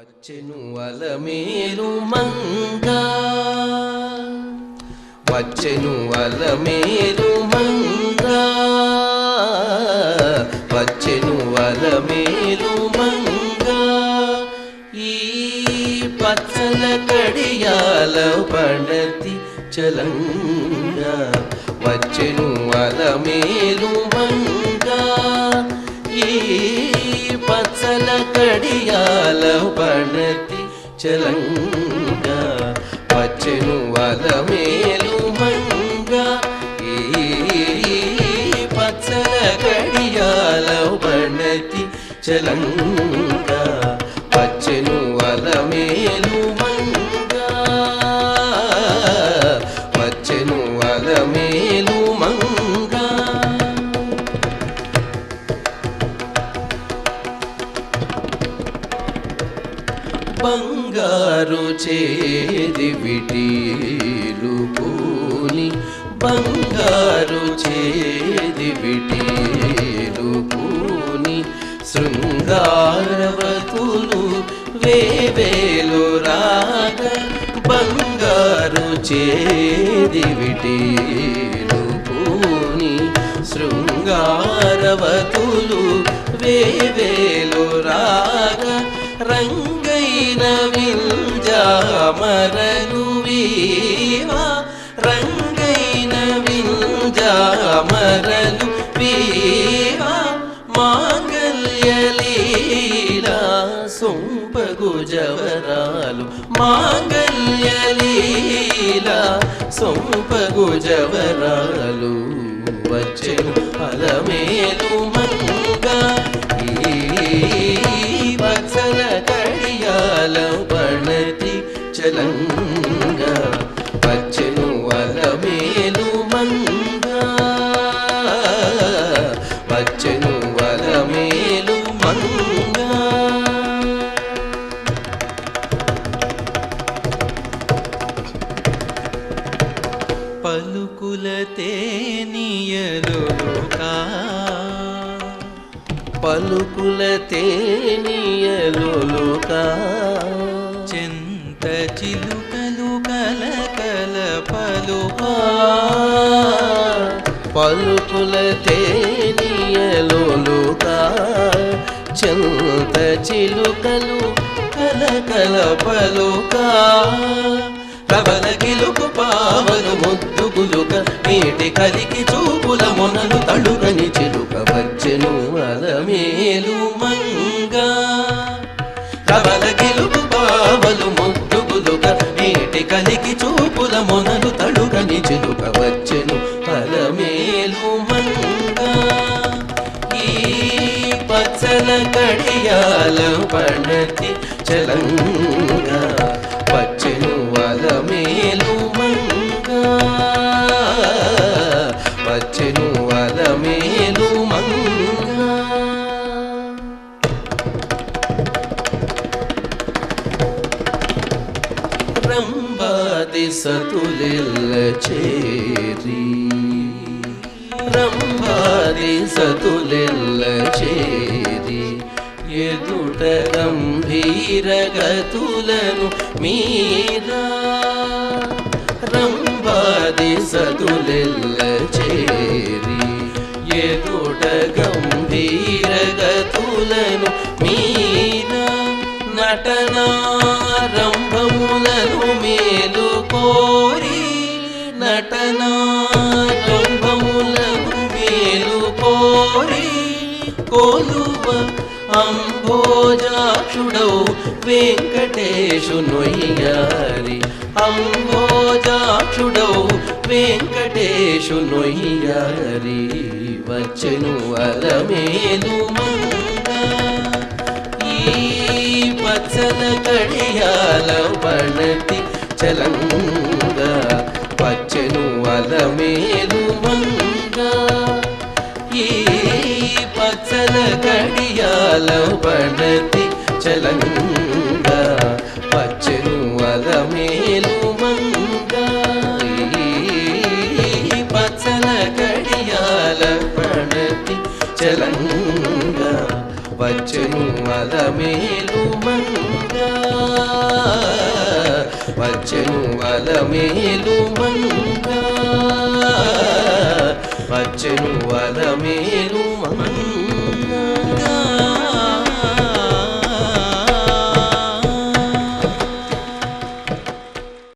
వచ్చెను అలమేలు మంగా, వచ్చెను అలమేలు మంగా, వచ్చెను అలమేలు మంగా. ఈ పచ్చల కడియాల పడతి చలంగా, వచ్చెను అలమేలు మంగా. ఈ పచ్చల కడియాల పడతి చలంగా, వచ్చెను అలమేలు మంగా. ఈ పచ్చల కడియాల పడతి చలంగా, వచ్చెను అలమేలు మంగా, వచ్చెను అలమేలు మంగా. బంగారు చేది విటీలు పూని, బంగారు చేది విటీలు పూని, శృంగారవతులు వేవేలు రాగ. బంగారు చేది విటీలు పూని, శృంగారవతులు వేవేలు రాగ. రంగైన వింజామరలు వీవా, రంగైన వింజామరలు వీవా. మాంగళ్యలీలా సొంపగు జవరాలు, మాంగళ్యలీలా సొంపగు జవరాలు. వచ్చెను అలమేలు మంగా, ఈ పచ్చల కడియాల పడతి చలంగా, వచ్చెను అలమేలు మంగా, వచ్చెను అలమేలు మంగా. పలుకుల తేనియలుకా, పలుకుల తేనియలుకా. చెంత చిలుకలు కలకల పలుకా, పలుకుల తేనియలుకా. చెంత చిలుకలు కలకల పలుకా. ప్రబల గిలుకు పావలు ముద్దుగులుక, నీటి కలికి చూపుల మొనలు తడుగని చిలుక. వచ్చెను అలమేలు మంగా, ప్రబల గిలుకు పావలు ముద్దుగులుక, నీటి కలికి చూపుల మొనలు తడుగని చిలుక. వచ్చెను అలమేలు మంగా. ఈ పచ్చల కడియాల పడతి చలంగా, వచ్చెను అలమేలు మంగా, వచ్చెను అలమేలు మంగా. రంభాది సతులెల్ల చేరి, రంభాది సతులెల్ల చేరి. ఎదుట గంభీర గతులను మీరా, రంభాది సతులెల్ల చేరి. ఎదుట గంభీర గతులను మీరా. నటనారంభములను మేలు కోరి, నటనారంభములను మేలు కోరి. కొలువ అంభోజాక్షుడౌ వెంకటేశు నొయ్యారి, అంభోజాక్షుడౌ వెంకటేశు నొయ్యారి. వచ్చెను అలమేలు మంగా. ఈ పచ్చల కడియాల పడతి చలంగా, వచ్చెను అలమేలు మంగా. ఈ పచ్చల కడియాల పడతి చలంగా, వచ్చెను అలమేలు మంగా. ఈ పచ్చల కడియాల పడతి చలంగా, వచ్చెను అలమేలు మంగా. వచ్చెను వలమేలు మంగా వచ్చెను వలమేలు మంగా